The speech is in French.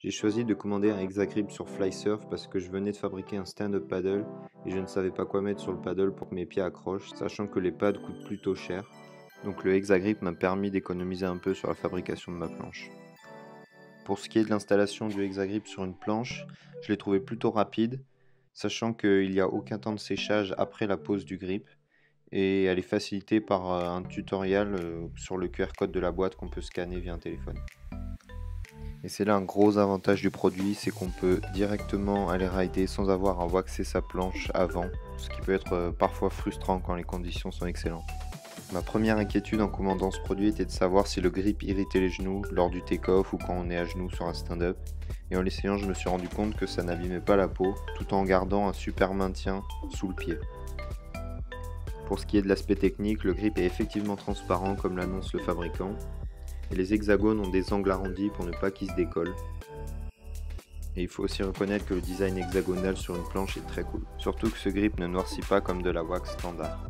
J'ai choisi de commander un Hexagrip sur Flysurf parce que je venais de fabriquer un stand-up paddle et je ne savais pas quoi mettre sur le paddle pour que mes pieds accrochent, sachant que les pads coûtent plutôt cher. Donc le Hexagrip m'a permis d'économiser un peu sur la fabrication de ma planche. Pour ce qui est de l'installation du Hexagrip sur une planche, je l'ai trouvé plutôt rapide, sachant qu'il n'y a aucun temps de séchage après la pose du grip et elle est facilitée par un tutoriel sur le QR code de la boîte qu'on peut scanner via un téléphone. Et c'est là un gros avantage du produit, c'est qu'on peut directement aller rider sans avoir à waxer sa planche avant, ce qui peut être parfois frustrant quand les conditions sont excellentes. Ma première inquiétude en commandant ce produit était de savoir si le grip irritait les genoux lors du take-off ou quand on est à genoux sur un stand-up. Et en l'essayant, je me suis rendu compte que ça n'abîmait pas la peau, tout en gardant un super maintien sous le pied. Pour ce qui est de l'aspect technique, le grip est effectivement transparent comme l'annonce le fabricant. Et les hexagones ont des angles arrondis pour ne pas qu'ils se décollent. Et il faut aussi reconnaître que le design hexagonal sur une planche est très cool. Surtout que ce grip ne noircit pas comme de la wax standard.